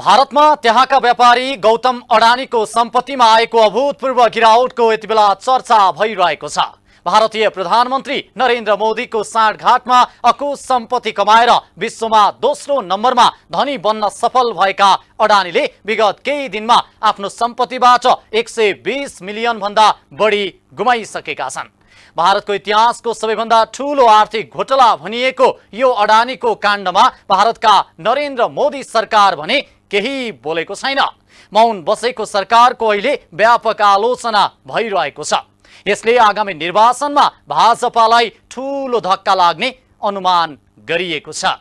भारतमा त्यहाँका व्यापारी गौतम अडानीको सम्पत्तिमा आएको अभूतपूर्व गिरावटको यति बेला चर्चा भइरहेको छ। भारतीय प्रधानमन्त्री नरेन्द्र मोदीको साँठगाँठमा अकुश सम्पत्ति कमाएर विश्वमा दोस्रो नम्बरमा धनी बन्न सफल भएका अडानीले विगत केही दिनमा आफ्नो सम्पत्तिबाट 120 मिलियन भन्दा बढी गुमाइसकेका छन्। भारतको इतिहासको सबैभन्दा ठूलो आर्थिक घोटाला भनिएको यो अडानीको काण्डमा भारतका नरेन्द्र मोदी सरकार भने केही बोलेको छैन। मौन बसेको सरकारको अहिले व्यापक आलोचना भइरहेको छ। यसले आगामी निर्वाचनमा भाजपालाई ठूलो धक्का लाग्ने अनुमान गरिएको छ।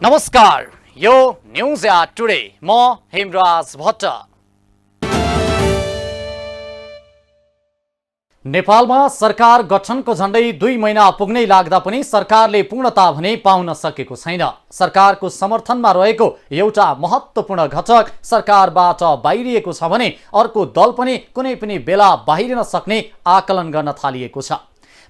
नमस्कार, यो न्यूज एट टुडे, म हेमराज भट्ट। नेपालमा सरकार गठनको झण्डै 2 महिना पुग्नै लाग्दा पनि सरकारले पूर्णता भने पाउन सकेको छैन। सरकारको समर्थनमा रहेको एउटा महत्त्वपूर्ण घटक सरकारबाट बाहिरिएको छ भने अर्को दल पनि कुनै पनि बेला बाहिरिन सक्ने आकलन गर्न थालिएको छ।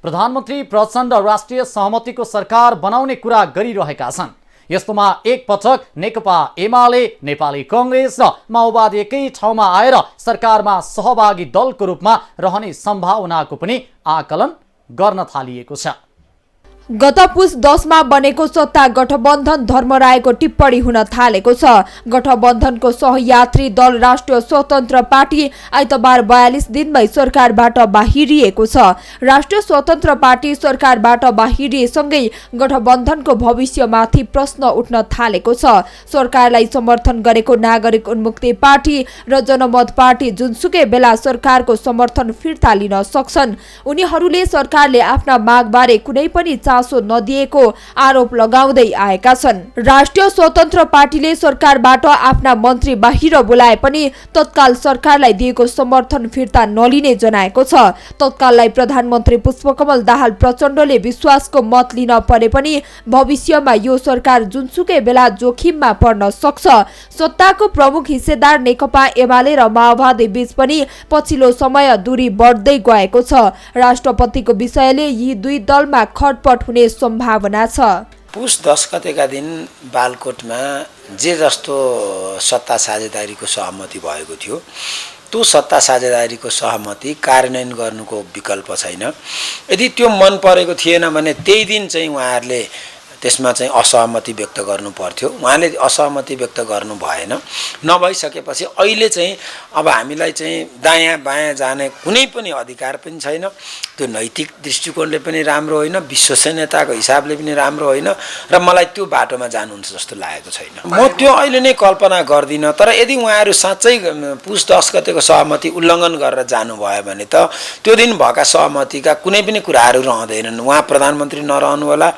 प्रधानमन्त्री प्रचण्ड राष्ट्रिय सहमतिको सरकार बनाउने कुरा गरिरहेका छन्। यस्तोमा एक पटक नेकपा एमाले, नेपाली कांग्रेस र माओवादी एकै ठाउँमा आएर सरकारमा सहभागी दलको रूपमा रहने सम्भावनाको पनि आकलन गर्न थालिएको छ। गत पुस 10 मा बनेको सत्ता गठबन्धन धर्मरायको टिप्पणी हुन थालेको छ। गठबन्धनको सहयात्री दल राष्ट्रिय स्वतन्त्र पार्टी आइतबार 42 दिनमै सरकारबाट बाहिरिएको छ। राष्ट्रिय स्वतन्त्र पार्टी सरकारबाट बाहिरिएसँगै गठबन्धनको भविष्यमाथि प्रश्न उठ्न थालेको छ। सरकारलाई समर्थन गरेको नागरिक उन्मुक्ति पार्टी र जनमत पार्टी जुनसुकै बेला सरकारको समर्थन फिर्ता लिन सक्छन्। उनीहरूले सरकारले आफ्ना मागबारे कुनै पनि चासो नदिएको आरोप लगाउँदै आएका छन्। राष्ट्रिय स्वतन्त्र पार्टीले सरकारबाट आफ्ना मन्त्री बाहिर बोलाए पनि तत्काल सरकारलाई दिएको समर्थन फिर्ता नलिने जनाएको छ। तत्काललाई प्रधानमन्त्री पुष्पकमल दाहाल प्रचण्डले विश्वासको मत लिन परे पनि भविष्यमा यो सरकार जुनसुकै बेला जोखिममा पर्न सक्छ। सत्ताको प्रमुख हिस्सेदार नेकपा एमाले र माओवादी बीच पनि पछिल्लो समय दूरी बढ्दै गएको छ। राष्ट्रपतिको विषयले यी दुई दलमा खटपट हुने सम्भावना छ। पुस 10 गतेका दिन बालकोटमा जे जस्तो सत्ता साझेदारीको सहमति भएको थियो, त्यो सत्ता साझेदारीको सहमति कार्यान्वयन गर्नुको विकल्प छैन। यदि त्यो मन परेको थिएन भने त्यही दिन चाहिँ उहाँहरूले त्यसमा चाहिँ असहमति व्यक्त गर्नु पर्थ्यो। उहाँले असहमति व्यक्त गर्नु भएन। नभइसकेपछि अहिले चाहिँ अब हामीलाई चाहिँ दायाँ बायाँ जाने कुनै पनि अधिकार पनि छैन। त्यो नैतिक दृष्टिकोणले पनि राम्रो होइन, विश्वसनीयताको हिसाबले पनि राम्रो होइन र मलाई त्यो बाटोमा जानुहुन्छ जस्तो लागेको छैन। म त्यो अहिले नै कल्पना गर्दिनँ। तर यदि उहाँहरू साँच्चै पुस 10 गतेको सहमति उल्लङ्घन गरेर जानुभयो भने त त्यो दिन भएका सहमतिका कुनै पनि कुराहरू रहँदैनन्। उहाँ प्रधानमन्त्री नरहनु होला,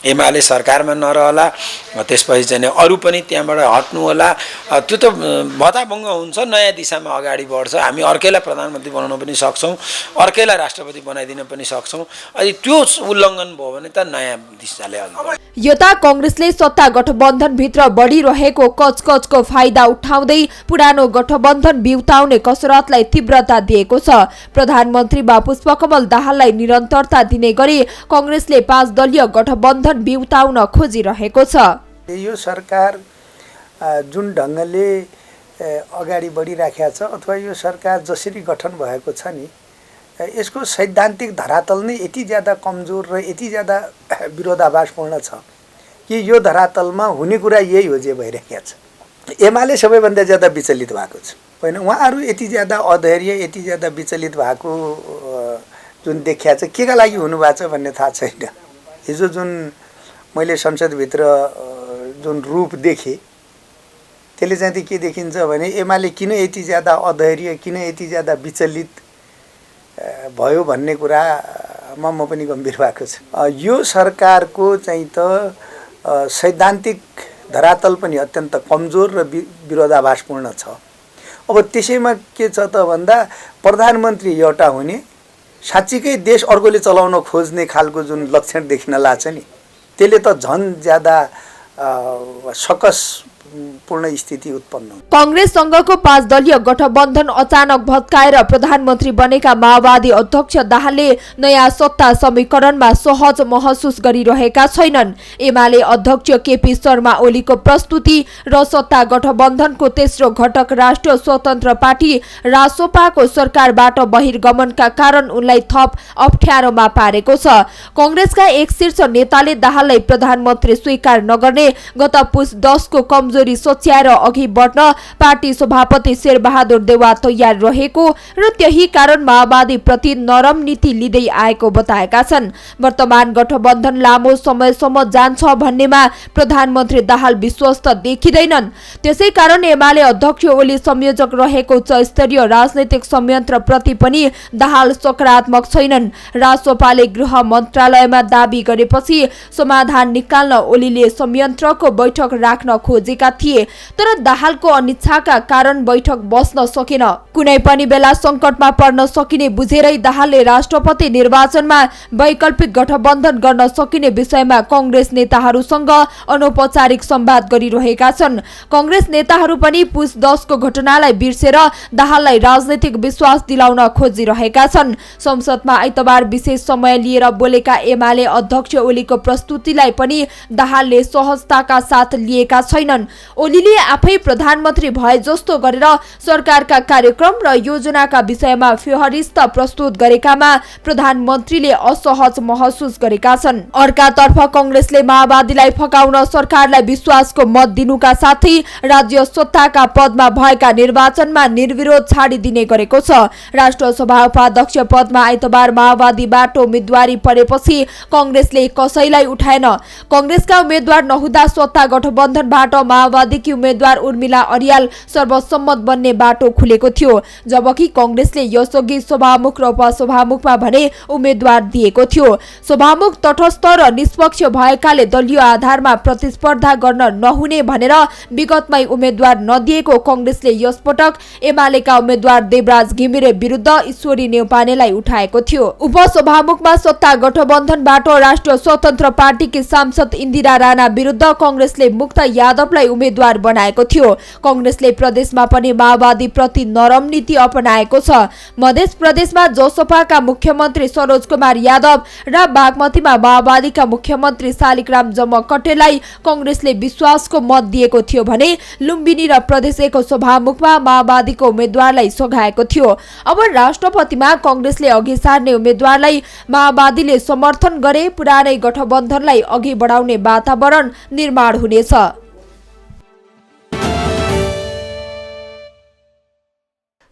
एमाले सरकारमा नरहला, त्यसपछि चाहिँ अरू पनि त्यहाँबाट हट्नु होला। त्यो त भताभङ्ग हुन्छ, नयाँ दिशामा अगाडि बढ्छ। हामी अर्कैलाई प्रधानमन्त्री बनाउन पनि सक्छौँ, अर्कैलाई राष्ट्रपति बनाइदिन पनि सक्छौँ। अनि त्यो उल्लङ्घन भयो भने त नयाँ दिशाले अघि बढ्छ। यता कांग्रेसले सत्ता गठबन्धन भित्र बढिरहेको कचकचको फाइदा उठाउँदै पुरानो गठबन्धन बिउताउने कसरतलाई तीव्रता दिएको छ। प्रधानमन्त्री पुष्पकमल दाहाललाई निरन्तरता दिने गरी कांग्रेसले 5 दलीय गठबन्धन बिउताउन खोजिरहेको छ। यो सरकार जुन ढङ्गले अगाडि बढिराखेको छ अथवा यो सरकार जसरी गठन भएको छ नि, यसको सैद्धान्तिक धरातल नै यति ज्यादा कमजोर र यति ज्यादा विरोधाभासपूर्ण छ कि यो धरातलमा हुने कुरा यही हो जे भइरहेको छ। एमाले सबैभन्दा ज्यादा विचलित भएको छ होइन। उहाँहरू यति ज्यादा अधैर्य, यति ज्यादा विचलित भएको जुन देखिया छ, केका लागि हुनुभएको छ भन्ने थाहा छैन। हिजो जुन मैले संसदभित्र जुन रूप देखेँ त्यसले चाहिँ के देखिन्छ भने एमाले किन यति ज्यादा अधैर्य, किन यति ज्यादा विचलित भयो भन्ने कुरामा म पनि गम्भीर भएको छु। यो सरकारको चाहिँ त सैद्धान्तिक धरातल पनि अत्यन्त कमजोर र विरोधाभासपूर्ण छ। अब त्यसैमा के छ त भन्दा प्रधानमन्त्री एउटा हुने, साँच्चीकै देश अर्कोले चलाउन खोज्ने खालको जुन लक्षण देखिन लाग्छ नि, त्यसले त झन् ज्यादा सकस पूर्ण स्थिति उत्पन्न हुन्छ। कांग्रेससँगको 5 दलीय गठबन्धन अचानक भत्काएर प्रधानमन्त्री बनेका माओवादी अध्यक्ष दाहालले नयाँ सत्ता समीकरणमा सहज महसुस गरिरहेका छैनन्। एमाले अध्यक्ष केपी शर्मा ओलीको प्रस्तुति र सत्ता गठबन्धनको तेस्रो घटक राष्ट्रिय स्वतन्त्र पार्टी रासोपाको सरकारबाट बहिर्गमनका कारण उनलाई थप अप्ठ्यारोमा पारेको छ। कांग्रेसका एक शीर्ष नेताले दाहाललाई प्रधानमन्त्री स्वीकार नगर्ने गत पुस 10 को कमजोरी सोच्याएर अघि बढ्न पार्टी सभापति शेरबहादुर देउवा तयार रहेको र त्यही कारण माओवादी प्रति नरम नीति लिँदै आएको बताएका छन्। वर्तमान गठबन्धन लामो समयसम्म जान्छ भन्नेमा प्रधानमन्त्री दाहाल विश्वस्त देखिँदैनन्। त्यसै कारण एमाले अध्यक्ष ओली संयोजक रहेको उच्च स्तरीय राजनैतिक संयन्त्र प्रति पनि दाहाल सकारात्मक छैनन्। रासोपाले गृह मन्त्रालयमा दाबी गरेपछि समाधान निकाल्न ओलीले संयन्त्रको बैठक राख्न खोजेका थिए, तर दाहालको अनिच्छाका कारण बैठक बस्न सकेन। कुनै पनि बेला संकटमा पर्न सकिने बुझेरै दाहालले राष्ट्रपति निर्वाचनमा वैकल्पिक गठबन्धन गर्न सकिने विषयमा कांग्रेस नेताहरूसँग अनौपचारिक संवाद गरिरहेका छन्। कांग्रेस नेताहरू पनि पुस 10 को घटनालाई बिर्सेर दाहाललाई राजनैतिक विश्वास दिलाउन खोजिरहेका छन्। संसदमा आइतबार विशेष समय लिएर बोलेका एमाले अध्यक्ष ओलीको प्रस्तुतिलाई पनि दाहालले सहजताका साथ लिएका छैनन्। ओलीले आफै प्रधानमन्त्री भए जस्तो गरेर सरकारका कार्यक्रम र योजनाका विषयमा फेहरिस्त प्रस्तुत गरेकामा प्रधानमन्त्रीले असहज महसुस गरेका छन्। अर्कातर्फ कांग्रेसले माओवादीलाई फकाउन सरकारलाई विश्वासको मत दिनुका साथै राज्य सत्ताका पदमा भएका निर्वाचनमा निर्विरोध छाडिदिने गरेको छ। राष्ट्रिय सभा उपाध्यक्ष पदमा आइतबार माओवादीबाट उम्मेदवारी परेपछि कांग्रेसले कसैलाई उठाएन। कांग्रेसका उम्मेद्वार नहुँदा सत्ता गठबन्धनबाट माओवादीकी उम्मेद्वार उर्मिला अर्याल सर्वसम्मत बन्ने बाटो खुलेको थियो, जबकि कांग्रेसले यसअघि सभामुख र उपसभामुखमा भने उम्मेद्वार दिएको थियो। सभामुख तटस्थ र निष्पक्ष भएकाले दलीय आधारमा प्रतिस्पर्धा गर्न नहुने भनेर विगतमै उम्मेद्वार नदिएको कांग्रेसले यसपटक एमालेका उम्मेद्वार देवराज घिमिरे विरुद्ध ईश्वरी नेउपानेलाई उठाएको थियो। उपसभामुखमा सत्ता गठबन्धनबाट राष्ट्रिय स्वतन्त्र पार्टीकी सांसद इन्दिरा राणा विरुद्ध कांग्रेसले मुक्त यादवलाई उम्मेद्वार बनाएको थियो। कांग्रेसले प्रदेशमा पनि माओवादी प्रति नरम नीति अपनाएको छ। मध्य प्रदेशमा जसपाका मुख्यमन्त्री सरोज कुमार यादव र बागमतीमा माओवादीका मुख्यमन्त्री शालिग्राम जमकटेलाई कांग्रेसले विश्वासको मत दिएको थियो भने लुम्बिनी र प्रदेश 1 को सभामुखमा माओवादीको उम्मेद्वारलाई सघाएको थियो। अब राष्ट्रपतिमा कांग्रेसले अघि सार्ने उम्मेद्वारलाई माओवादीले समर्थन गरे पुरानै गठबन्धनलाई अघि बढाउने वातावरण निर्माण हुनेछ।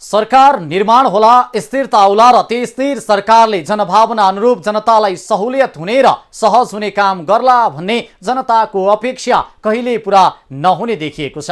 सरकार निर्माण होला, स्थिरता आउला र त्यो स्थिर सरकारले जनभावना अनुरूप जनतालाई सहुलियत हुने र सहज हुने काम गर्ला भन्ने जनताको अपेक्षा कहिले पूरा नहुने देखिएको छ।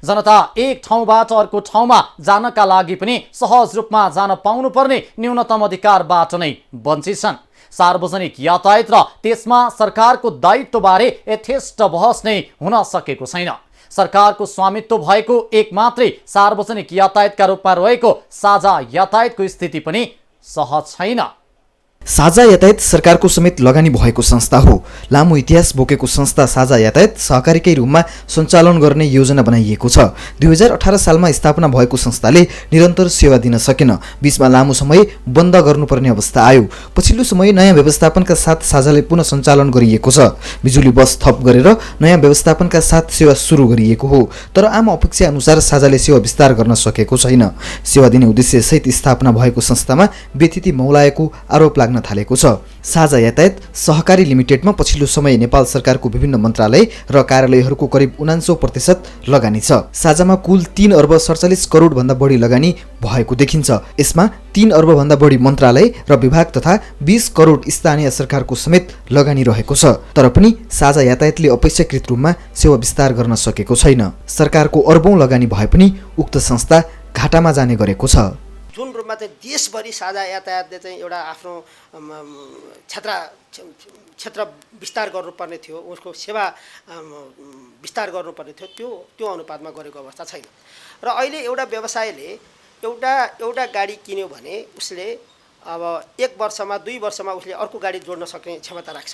जनता एक ठाउँबाट अर्को ठाउँमा जानका लागि पनि सहज रूपमा जान पाउनुपर्ने न्यूनतम अधिकारबाट नै वञ्चित छन्। सार्वजनिक यातायात र त्यसमा सरकारको दायित्वबारे यथेष्ट बहस नै हुन सकेको छैन। सरकारको स्वामित्व भएको एक मात्रै सार्वजनिक यातायातका रूपमा रहेको साझा यातायातको स्थिति पनि सहज छैन। साझा यातायात सरकारको समेत लगानी भएको संस्था हो। लामो इतिहास बोकेको संस्था साझा यातायात सहकारीकै रूपमा सञ्चालन गर्ने योजना बनाइएको छ। 2018 सालमा स्थापना भएको संस्थाले निरन्तर सेवा दिन सकेन। बीचमा लामो समय बन्द गर्नुपर्ने अवस्था आयो। पछिल्लो समय नयाँ व्यवस्थापनका साथ साझाले पुनः सञ्चालन गरिएको छ। बिजुली बस थप गरेर नयाँ व्यवस्थापनका साथ सेवा सुरु गरिएको हो, तर आम अपेक्षा अनुसार साझाले सेवा विस्तार गर्न सकेको छैन। सेवा दिने उद्देश्यसहित स्थापना भएको संस्थामा व्यतिथि मौलाएको आरोप लाग्न थालेको छ। साझा यातायात सहकारी लिमिटेडमा पछिल्लो समय नेपाल सरकारको विभिन्न मन्त्रालय र कार्यालयहरूको करिब 49% लगानी छ। साझामा कुल 3 अर्ब 47 करोड भन्दा बढी लगानी भएको देखिन्छ। यसमा 3 अर्ब भन्दा बढी मन्त्रालय र विभाग तथा 20 करोड स्थानीय सरकारको समेत लगानी रहेको छ। तर पनि साझा यातायातले अपेक्षाकृत रूपमा सेवा विस्तार गर्न सकेको छैन। सरकारको अर्बौं लगानी भए पनि उक्त संस्था घाटामा जाने गरेको छ। जुन रूपमा चाहिँ देशभरि साझा यातायातले चाहिँ एउटा आफ्नो क्षेत्र विस्तार गर्नुपर्ने थियो, उसको सेवा विस्तार गर्नुपर्ने थियो, त्यो अनुपातमा गरेको अवस्था छैन। र अहिले एउटा व्यवसायले एउटा गाडी किन्यो भने उसले अब 1 वर्षमा 2 वर्षमा उसले अर्को गाडी जोड्न सक्ने क्षमता राख्छ,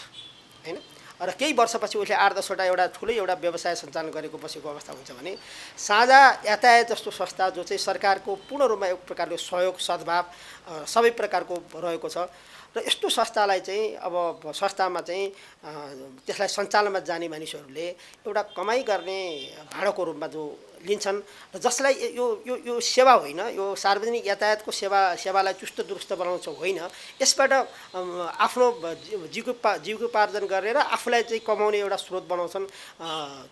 हैन। र केही वर्षपछि उसले 8-10वटा एउटा ठुलै एउटा व्यवसाय सञ्चालन गरेको बसेको अवस्था हुन्छ भने साझा यातायात जस्तो संस्था जो चाहिँ सरकारको पूर्ण रूपमा एक प्रकारको सहयोग सद्भाव सबै प्रकारको रहेको छ र यस्तो संस्थालाई चाहिँ अब संस्थामा चाहिँ त्यसलाई सञ्चालनमा जाने मानिसहरूले एउटा कमाइ गर्ने भाडाको रूपमा जो लिन्छन् र जसलाई यो यो यो सेवा होइन, यो सार्वजनिक यातायातको सेवालाई चुस्त दुरुस्त बनाउँछ होइन, यसबाट आफ्नो जीविकोपार्जन गरेर आफूलाई चाहिँ कमाउने एउटा स्रोत बनाउँछन्।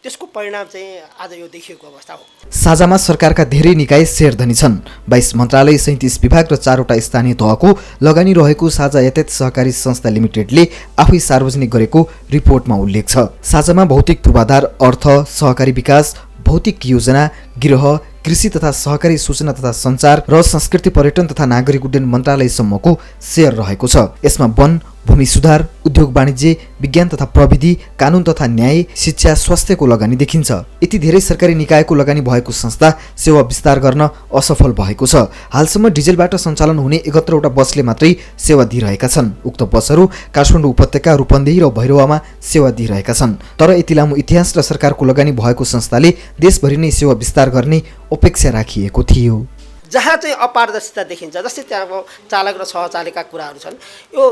त्यसको परिणाम चाहिँ आज यो देखिएको अवस्था हो। साझामा सरकारका धेरै निकाय शेयरधनी छन्। 22 मन्त्रालय, 37 विभाग र 4वटा स्थानीय तहको लगानी रहेको साझा यातायात सहकारी संस्था लिमिटेडले आफै सार्वजनिक गरेको रिपोर्टमा उल्लेख छ। साझामा भौतिक पूर्वाधार, अर्थ, सहकारी विकास, भौतिक योजना, गृह, कृषि तथा सहकारी सूचना तथा सञ्चार र संस्कृति, पर्यटन तथा नागरिक उड्डयन मन्त्रालयसम्मको शेयर रहेको छ। यसमा वन, भूमि सुधार, उद्योग वाणिज्य, विज्ञान तथा प्रविधि, कानुन तथा न्याय, शिक्षा, स्वास्थ्यको लगानी देखिन्छ। यति धेरै सरकारी निकायको लगानी भएको संस्था सेवा विस्तार गर्न असफल भएको छ। हालसम्म डिजेलबाट सञ्चालन हुने 71वटा बसले मात्रै सेवा दिइरहेका छन्। उक्त बसहरू काठमाडौँ उपत्यका, रूपन्देही र भैरवामा सेवा दिइरहेका छन्। तर यति लामो इतिहास र सरकारको लगानी भएको संस्थाले देशभरि नै सेवा विस्तार गर्ने अपेक्षा राखिएको थियो। जहाँ चाहिँ अपारदर्शिता देखिन्छ, जस्तै त्यहाँको चालक र सहचालकका कुराहरू छन्, यो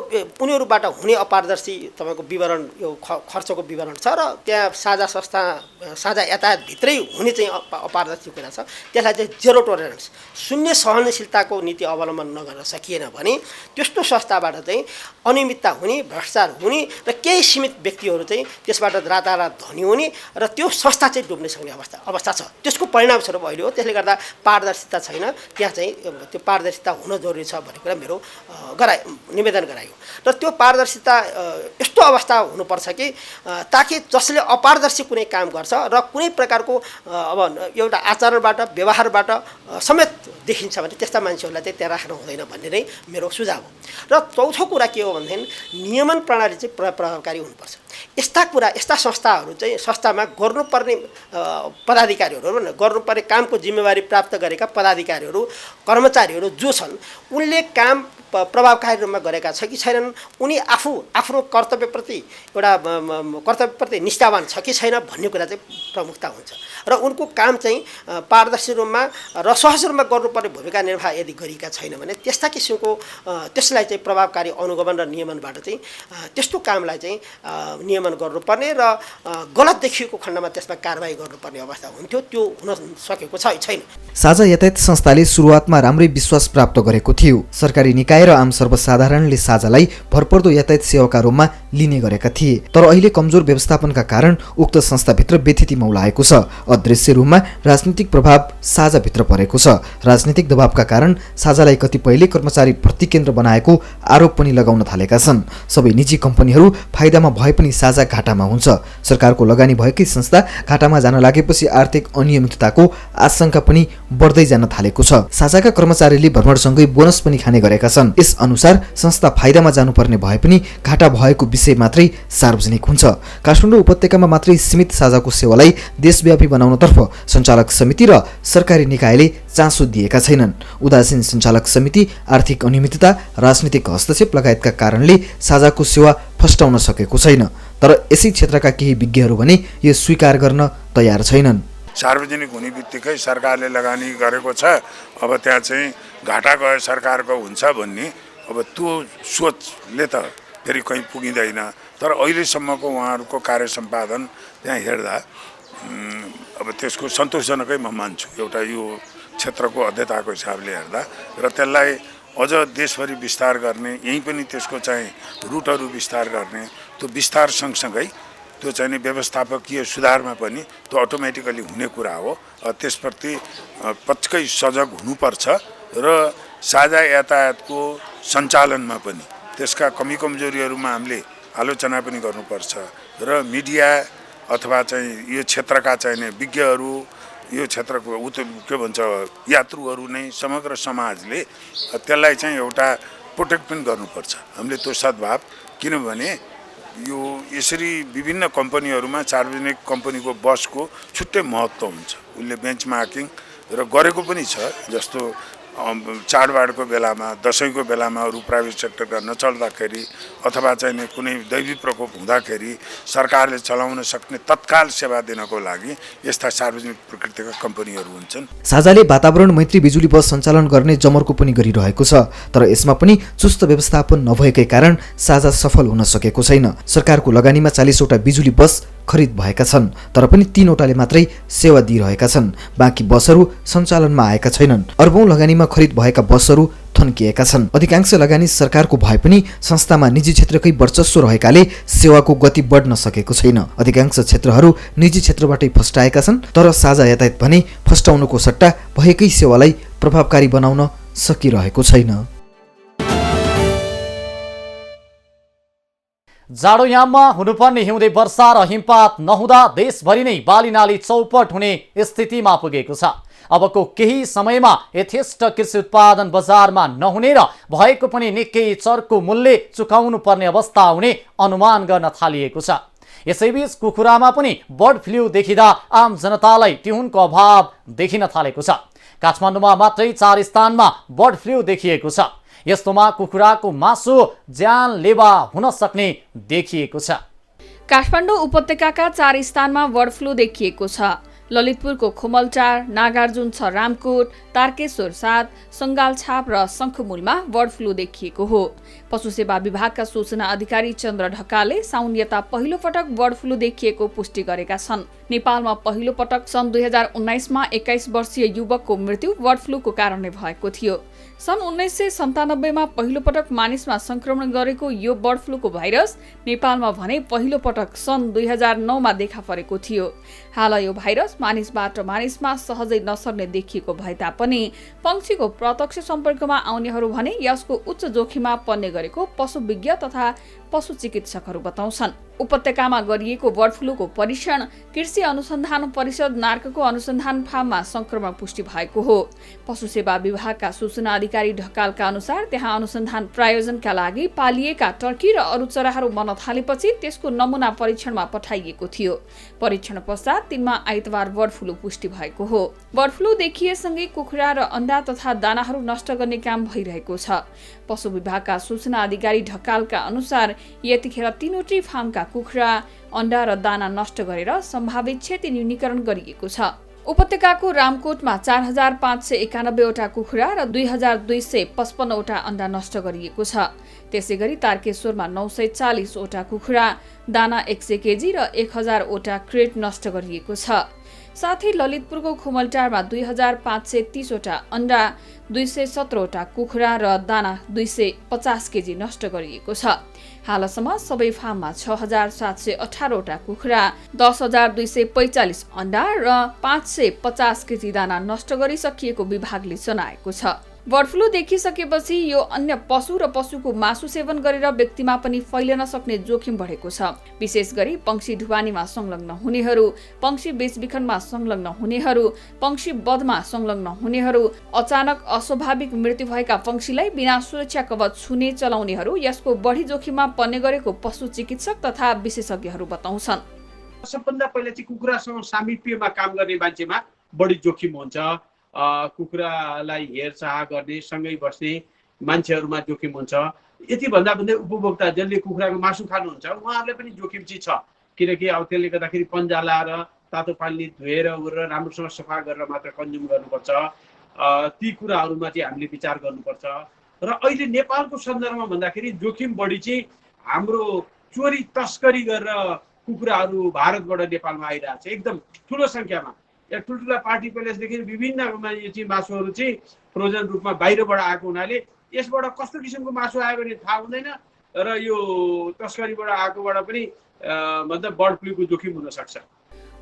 उनीहरूबाट हुने अपारदर्शी तपाईँको विवरण, यो खर्चको विवरण छ र त्यहाँ साझा संस्था साझा यातायातभित्रै हुने चाहिँ अपारदर्शी कुरा छ। त्यसलाई चाहिँ जेरो टोलरेन्स, शून्य सहनशीलताको नीति अवलम्बन नगर्न सकिएन भने त्यस्तो संस्थाबाट चाहिँ अनियमितता हुने, भ्रष्टाचार हुने र केही सीमित व्यक्तिहरू चाहिँ त्यसबाट रातारात धनी हुने र त्यो संस्था चाहिँ डुब्ने सक्ने अवस्था छ। त्यसको परिणामस्वरूप अहिले हो। त्यसले गर्दा पारदर्शिता छैन, त्यहाँ चाहिँ त्यो पारदर्शिता हुन जरुरी छ भन्ने कुरा मेरो निवेदन गरायो। र त्यो पारदर्शिता यस्तो अवस्था हुनुपर्छ कि ताकि जसले अपारदर्शी कुनै काम गर्छ र कुनै प्रकारको अब एउटा आचरणबाट, व्यवहारबाट समेत देखिन्छ भने त्यस्ता मान्छेहरूलाई चाहिँ त्यहाँ राख्नु हुँदैन भन्ने नै मेरो सुझाव हो। र चौथो कुरा के हो भनेदेखि नियमन प्रणाली चाहिँ प्रभावकारी हुनुपर्छ। यस्ता संस्थाहरू चाहिँ संस्थामा गर्नुपर्ने पदाधिकारीहरू, गर्नुपर्ने कामको जिम्मेवारी प्राप्त गरेका पदाधिकारीहरू, कर्मचारीहरू जो छन् उनले काम प्रभावकारी रूपमा गरेका छ कि छैनन्, उनी आफ्नो कर्तव्यप्रति निष्ठावान छ कि छैन भन्ने कुरा चाहिँ प्रमुखता हुन्छ। र उनको काम चाहिँ पारदर्शी रूपमा र सहज रूपमा गर्नुपर्ने भूमिका निर्वाह यदि गरेका छैन भने त्यस्ता किसिमको त्यसलाई चाहिँ प्रभावकारी अनुगमन र नियमनबाट चाहिँ त्यस्तो कामलाई चाहिँ नियमन गर्नुपर्ने र गलत देखिएको खण्डमा त्यसमा कारबाही गर्नुपर्ने अवस्था हुन्थ्यो। त्यो हुन सकेको छैन। साझा यातायात संस्थाले सुरुवातमा राम्रै विश्वास प्राप्त गरेको थियो। सरकारी निकाय र आम सर्वसाधारणले साझालाई भरपर्दो यातायात सेवाका रूपमा लिने गरेका थिए। तर अहिले कमजोर व्यवस्थापनका कारण उक्त संस्थाभित्र व्यथिति मौलाएको छ। अदृश्य रूपमा राजनीतिक प्रभाव साझाभित्र परेको छ। राजनीतिक दबावका कारण साझालाई कतिपयले कर्मचारी भर्ती केन्द्र बनाएको आरोप पनि लगाउन थालेका छन्। सबै निजी कम्पनीहरू फाइदामा भए पनि साझा घाटामा हुन्छ। सरकारको लगानी भएकै संस्था घाटामा जान लागेपछि आर्थिक अनियमितताको आशंका पनि बढ्दै जान थालेको छ। साझाका कर्मचारीले भ्रमणसँगै बोनस पनि खाने गरेका छन्। यस अनुसार संस्था फाइदामा जानुपर्ने भए पनि घाटा भएको विषय मात्रै सार्वजनिक हुन्छ। काठमाडौँ उपत्यकामा मात्रै सीमित साझाको सेवालाई देशव्यापी बनाउनतर्फ सञ्चालक समिति र सरकारी निकायले चासो दिएका छैनन्। उदासीन सञ्चालक समिति, आर्थिक अनियमितता, राजनीतिक हस्तक्षेप लगायतका कारणले साझाको सेवा फस्टाउन सकेको छैन। तर यसै क्षेत्रका केही विज्ञहरू भने यो स्वीकार गर्न तयार छैनन्। सार्वजनिक हुने बित्तिकै सरकारले लगानी गरेको छ, अब त्यहाँ चाहिँ घाटा गए सरकारको हुन्छ भन्ने अब त्यो सोचले त फेरि कहीँ पुगिँदैन। तर अहिलेसम्मको उहाँहरूको कार्य सम्पादन त्यहाँ हेर्दा अब त्यसको सन्तोषजनकै म मान्छु। एउटा यो क्षेत्रको अध्यक्षताको हिसाबले हेर्दा र त्यसलाई अझ देशभरि विस्तार गर्ने, यहीँ पनि त्यसको चाहिँ रुटहरू विस्तार गर्ने, त्यो विस्तार सँगसँगै त्यो चाहिँ व्यवस्थापकीय सुधारमा पनि त्यो अटोमेटिकली हुने कुरा हो। त्यसप्रति पक्कै सजग हुनुपर्छ र साझा यातायातको सञ्चालनमा पनि त्यसका कमी कमजोरीहरूमा हामीले आलोचना पनि गर्नुपर्छ र मिडिया अथवा चाहिँ यो क्षेत्रका चाहिँ विज्ञहरू, यो क्षेत्रको के भन्छ यात्रुहरू नै समग्र समाजले त्यसलाई चाहिँ एउटा प्रोटेक्ट पनि गर्नुपर्छ। हामीले त्यो सद्भाव, किनभने यो यसरी विभिन्न कम्पनीहरूमा सार्वजनिक कम्पनीको बसको छुट्टै महत्त्व हुन्छ। उसले बेन्चमार्किङ र गरेको पनि छ। जस्तो चाडबाडको बेलामा दसैँको बेलामा अरू प्राइभेट सेक्टरका नचल्दाखेरि अथवा चाहिँ नि कुनै दैवी प्रकोप हुँदाखेरि सरकारले चलाउन सक्ने तत्काल सेवा दिनको लागि यस्ता सार्वजनिक प्रकृतिका कम्पनीहरू हुन्छन्। साझाले वातावरण मैत्री बिजुली बस सञ्चालन गर्ने जमर्को पनि गरिरहेको छ, तर यसमा पनि चुस्त व्यवस्थापन नभएकै कारण साझा सफल हुन सकेको छैन। सरकारको लगानीमा 40 वटा बिजुली बस खरिद भएका छन्, तर पनि 3 वटाले मात्रै सेवा दिइरहेका छन्। बाँकी बसहरू सञ्चालनमा आएका छैनन्। अर्बौं लगानीमा खरिद भएका बसहरू थन्किएका छन्। अधिकांश लगानी सरकारको भए पनि संस्थामा निजी क्षेत्रकै वर्चस्व रहेकाले सेवाको गति बढ्न सकेको छैन। अधिकांश क्षेत्रहरू निजी क्षेत्रबाटै फस्टाएका छन्, तर साझा यातायात भने फस्टाउनुको सट्टा भएकै सेवालाई प्रभावकारी बनाउन सकिरहेको छैन। जाडोयाममा हुनुपर्ने हिउँदे वर्षा र हिमपात नहुँदा देशभरि नै बाली नाली चौपट हुने स्थितिमा पुगेको छ। अबको केही समयमा यथेष्ट कृषि उत्पादन बजारमा नहुने र भएको पनि निकै चर्को मूल्य चुकाउनु पर्ने अवस्था हुने अनुमान गर्न थालिएको छ। यसैबीच कुखुरामा पनि बर्ड फ्लू देखिँदा आम जनतालाई टिहुनको अभाव देखिन थालेको छ। काठमाडौँमा मात्रै 4 स्थानमा बर्ड फ्लू देखिएको छ। यस्तोमा कुखुराको मासु जानलेवा हुन सक्ने देखिएको छ। काठमाडौँ उपत्यकाका 4 स्थानमा बर्ड फ्लू देखिएको छ। ललितपुरको खुमलटार, नागार्जुन 6 रामकोट, तारकेश्वर 7, सङ्गालछाप र शङ्खुमुलमा बर्ड फ्लू देखिएको हो। पशु सेवा विभागका सूचना अधिकारी चन्द्र ढकालले साउन यता पहिलो पटक बर्ड फ्लू देखिएको पुष्टि गरेका छन्। नेपालमा पहिलो पटक सन् 2019 मा 21 वर्षीय युवकको मृत्यु बर्ड फ्लूको कारणले भएको थियो। सन् 1997 मा पहिलो पटक मानिसमा संक्रमण गरेको यो बर्ड फ्लूको भाइरस नेपालमा भने पहिलो पटक सन् 2009 मा देखा परेको थियो। हाल यो भाइरस मानिसबाट मानिसमा सहजै नसर्ने देखिएको भए तापनि पंक्षीको प्रत्यक्ष सम्पर्कमा आउनेहरू भने यसको उच्च जोखिममा पर्ने गरेको पशुविज्ञ तथा पशु चिकित्सकहरू बताउँछन्। उपत्यकामा गरिएको बर्ड फ्लूको परीक्षण कृषि अनुसन्धान परिषद नार्कको अनुसन्धान फार्ममा संक्रमण पुष्टि भएको हो। पशु सेवा विभागका सूचना अधिकारी ढकालका अनुसार त्यहाँ अनुसन्धान प्रायोजनका लागि पालिएका टर्की र अरू चराहरू मर्न थालेपछि त्यसको नमुना परीक्षणमा पठाइएको थियो। परीक्षण पश्चात तिनमा आइतबार बर्ड फ्लू पुष्टि भएको हो। बर्ड फ्लू देखिएसँगै कुखुरा र अन्डा तथा दानाहरू नष्ट गर्ने काम भइरहेको छ। पशु विभागका सूचना अधिकारी ढकालका अनुसार यतिखेर 3वटै फार्मका कुखुरा, अन्डा र दाना नष्ट गरेर सम्भावित क्षति न्यूनीकरण गरिएको छ। उपत्यकाको रामकोटमा 4591 वटा कुखुरा र 2255 वटा अन्डा नष्ट गरिएको छ। त्यसैगरी तारकेश्वरमा 940 वटा कुखुरा, दाना 100 केजी र 1000 वटा क्रेट नष्ट गरिएको छ। साथै ललितपुरको खुमलटारमा 2530 वटा अन्डा, 217 वटा कुखुरा र दाना 250 केजी नष्ट गरिएको छ। हालसम्म सबै फार्ममा 6718 वटा कुखुरा, 10245 अन्डा र 550 केजी दाना नष्ट गरिसकिएको विभागले जनाएको छ। बर्ड फ्लू देखिसकेपछि यो अन्य पशु र पशुको मासु सेवन गरेर व्यक्तिमा पनि फैलन सक्ने जोखिम बढेको छ। विशेष गरी पंक्षी ढुवानीमा संलग्न हुनेहरू, पंक्षी बेचबिखनमा संलग्न हुनेहरू, पंक्षी वधमा संलग्न हुनेहरू, अचानक अस्वाभाविक मृत्यु भएका पंक्षीलाई बिना सुरक्षा कवच छुने चलाउनेहरू यसको बढी जोखिममा पर्ने गरेको पशु चिकित्सक तथा विशेषज्ञहरू बताउँछन्। सबभन्दा पहिला चाहिँ कुखुरासँग सामिप्यमा काम गर्ने मान्छेमा बढी जोखिम हुन्छ। कुखुरालाई हेरचाह गर्ने, सँगै बस्ने मान्छेहरूमा जोखिम हुन्छ। यति भन्दा भन्दै उपभोक्ता जसले कुखुराको मासु खानुहुन्छ उहाँहरूले पनि जोखिम चाहिँ छ, किनकि अब त्यसले गर्दाखेरि पन्जा लाएर तातो पानीले धोएर उरेर राम्रोसँग सफा गरेर मात्र कन्ज्युम गर्नुपर्छ। ती कुराहरूमा चाहिँ हामीले विचार गर्नुपर्छ। र अहिले नेपालको सन्दर्भमा भन्दाखेरि जोखिम बढी चाहिँ हाम्रो चोरी तस्करी गरेर कुखुराहरू भारतबाट नेपालमा आइरहेको छ एकदम ठुलो सङ्ख्यामा। ठुल्ठुला पार्टी प्यालेसदेखि विभिन्न चाहिँ मासुहरू चाहिँ फ्रोजन रूपमा बाहिरबाट आएको हुनाले यसबाट कस्तो किसिमको मासु आयो भने थाहा हुँदैन र यो तस्करीबाट आएकोबाट पनि मतलब बर्ड फ्लूको जोखिम हुन सक्छ।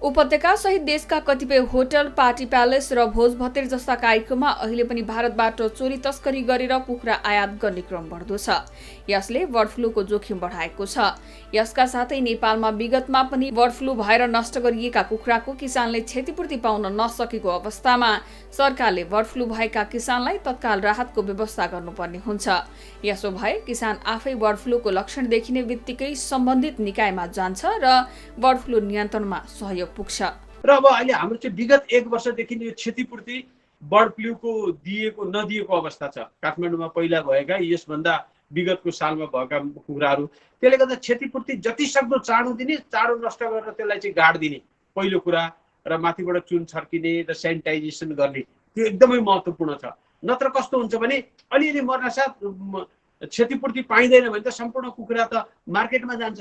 उपत्यका सहित देशका कतिपय होटल, पार्टी प्यालेस र भोज भतेर जस्ता कार्यक्रममा अहिले पनि भारतबाट चोरी तस्करी गरेर कुखुरा आयात गर्ने क्रम बढ्दो छ। यसले बर्ड फ्लूको जोखिम बढाएको छ। यसका साथै नेपालमा विगतमा पनि बर्ड फ्लू भएर नष्ट गरिएका कुखुराको किसानले क्षतिपूर्ति पाउन नसकेको अवस्थामा सरकारले बर्ड फ्लू भएका किसानलाई तत्काल राहतको व्यवस्था गर्नुपर्ने हुन्छ। यसो भए किसान आफै बर्ड फ्लूको लक्षण देखिने बित्तिकै सम्बन्धित निकायमा जान्छ र बर्ड फ्लू नियन्त्रणमा सहयोग पुग्छ। र अब अहिले हाम्रो चाहिँ विगत 1 वर्षदेखि यो क्षतिपूर्ति बर्ड फ्लूको दिएको नदिएको अवस्था छ। काठमाडौँमा पहिला भएका यसभन्दा विगतको सालमा भएका कुखुराहरू, त्यसले गर्दा क्षतिपूर्ति जति सक्दो चाँडो दिने, चाँडो नष्ट गरेर त्यसलाई चाहिँ गाड दिने पहिलो कुरा, र माथिबाट चुन छर्किने र सेनिटाइजेसन गर्ने, त्यो एकदमै महत्त्वपूर्ण छ। नत्र कस्तो हुन्छ भने अलिअलि मर्नासाथ क्षतिपूर्ति पाइँदैन भने त सम्पूर्ण कुखुरा त मार्केटमा जान्छ,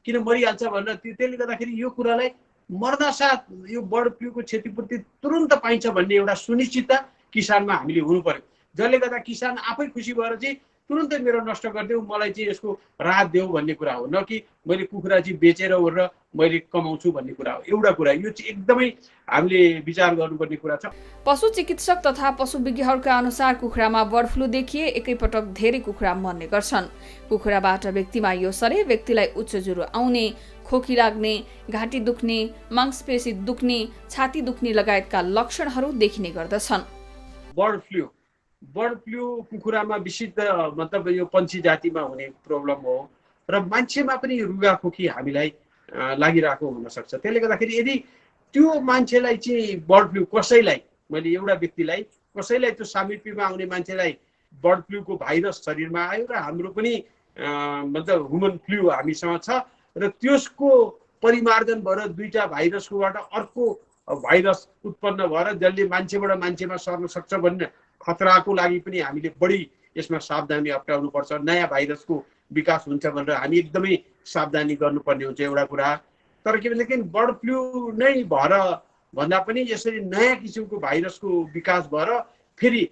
किन मरिहाल्छ भनेर। त्यसले गर्दाखेरि यो कुरालाई मर्दासाथ यो बर्ड फ्लूको क्षतिपूर्ति तुरुन्त पाइन्छ भन्ने एउटा सुनिश्चितता किसानमा हामीले हुनु पर्यो, जसले गर्दा किसान आफै खुसी भएर चाहिँ तुरुन्तै मेरो नष्ट गरिदेऊ, मलाई चाहिँ यसको राहत देऊ भन्ने कुरा हो, न कि मैले कुखुरा चाहिँ बेचेर ओरेर मैले कमाउँछु भन्ने कुरा हो। एउटा कुरा यो चाहिँ एकदमै हामीले विचार गर्नुपर्ने कुरा छ। पशु चिकित्सक तथा पशु विज्ञहरूका अनुसार कुखुरामा बर्ड फ्लू देखिए एकैपटक धेरै कुखुरा मर्ने गर्छन्। कुखुराबाट व्यक्तिमा यो सरे व्यक्तिलाई उच्च ज्वरो आउने, खोकी लाग्ने, घाँटी दुख्ने, मांसपेशी दुख्ने, छाती दुख्ने लगायतका लक्षणहरू देखिने गर्दछन्। बर्ड फ्लू कुखुरामा विशुद्ध मतलब यो पन्छी जातिमा हुने प्रब्लम हो र मान्छेमा पनि रुगाखोकी हामीलाई लागिरहेको हुनसक्छ। त्यसले गर्दाखेरि यदि त्यो मान्छेलाई चाहिँ बर्ड फ्लू कसैलाई, मैले एउटा व्यक्तिलाई कसैलाई त्यो सामिप्यमा आउने मान्छेलाई बर्ड फ्लूको भाइरस शरीरमा आयो र हाम्रो पनि मतलब ह्युमन फ्लू हामीसँग छ र त्यसको परिमार्जन भएर दुईटा भाइरसकोबाट अर्को भाइरस उत्पन्न भएर जसले मान्छेबाट मान्छेमा सर्न सक्छ भन्ने खतराको लागि पनि हामीले बढी यसमा सावधानी अप्नाउनु पर्छ। नयाँ भाइरसको विकास हुन्छ भनेर हामी एकदमै सावधानी गर्नुपर्ने हुन्छ एउटा कुरा। तर के भनेदेखि बर्ड फ्लू नै भएर भन्दा पनि यसरी नयाँ किसिमको भाइरसको विकास भएर फेरि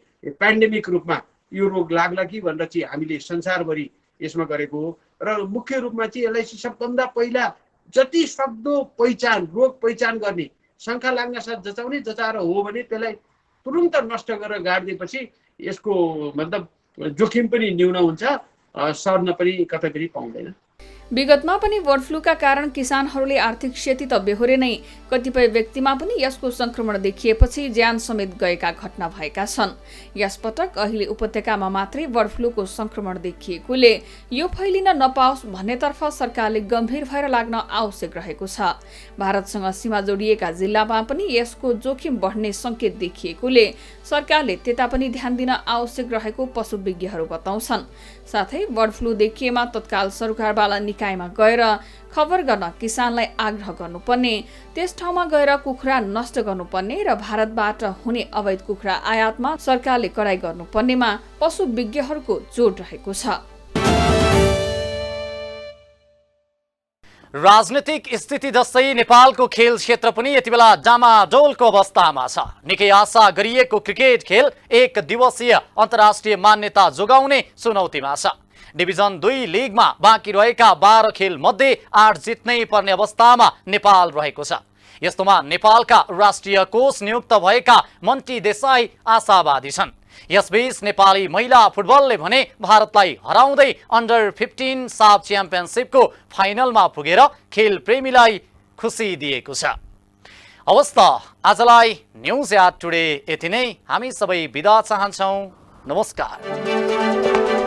पेन्डेमिक रूपमा यो रोग लाग्ला कि भनेर चाहिँ हामीले संसारभरि यसमा गरेको हो। र मुख्य रूपमा चाहिँ यसलाई सबभन्दा पहिला जति सक्दो रोग पहिचान गर्ने, शङ्का लाग्न साथ जचाउने, जचाएर हो भने त्यसलाई तुरुन्त नष्ट गरेर गाडिदिएपछि यसको मतलब जोखिम पनि न्यून हुन्छ, सर्न पनि कतै पनि पाउँदैन। विगतमा पनि बर्ड फ्लूका कारण किसानहरूले आर्थिक क्षति त बेहोरे नै, कतिपय व्यक्तिमा पनि यसको संक्रमण देखिएपछि ज्यान समेत गएका घटना भएका छन्। यसपटक अहिले उपत्यकामा मात्रै बर्ड फ्लूको संक्रमण देखिएकोले यो फैलिन नपाओस् भन्नेतर्फ सरकारले गम्भीर भएर लाग्न आवश्यक रहेको छ। भारतसँग सीमा जोडिएका जिल्लामा पनि यसको जोखिम बढ्ने संकेत देखिएकोले सरकारले त्यता पनि ध्यान दिन आवश्यक रहेको पशु विज्ञहरू बताउँछन्। साथै बर्ड फ्लू देखिएमा तत्काल सरकारवाला निकायमा गएर खबर गर्न किसानलाई आग्रह गर्नुपर्ने, त्यस ठाउँमा गएर कुखुरा नष्ट गर्नुपर्ने र भारतबाट हुने अवैध कुखुरा आयातमा सरकारले कडाई गर्नुपर्नेमा पशु विज्ञहरूको जोड रहेको छ। राजनीतिक स्थिति जस्तै नेपालको खेल क्षेत्र पनि यति बेला डामाडोलको अवस्थामा छ। निकै आशा गरिएको क्रिकेट खेल एक दिवसीय अन्तर्राष्ट्रिय मान्यता जोगाउने चुनौतीमा छ। डिभिजन 2 लिगमा बाँकी रहेका 12 खेल मध्ये 8 जित्नै पर्ने अवस्थामा नेपाल रहेको छ। यस्तोमा नेपालका राष्ट्रिय कोच नियुक्त भएका मन्टी देसाई आशावादी छन्। यसबीच नेपाली महिला फुटबलले भने भारतलाई हराउँदै अन्डर 15 साफ च्याम्पियनशिपको फाइनलमा पुगेर खेल प्रेमीलाई खुसी दिएको छ। हवस् त आजलाई न्युज एट टुडे यति नै। हामी सबै बिदा चाहन्छौँ। नमस्कार।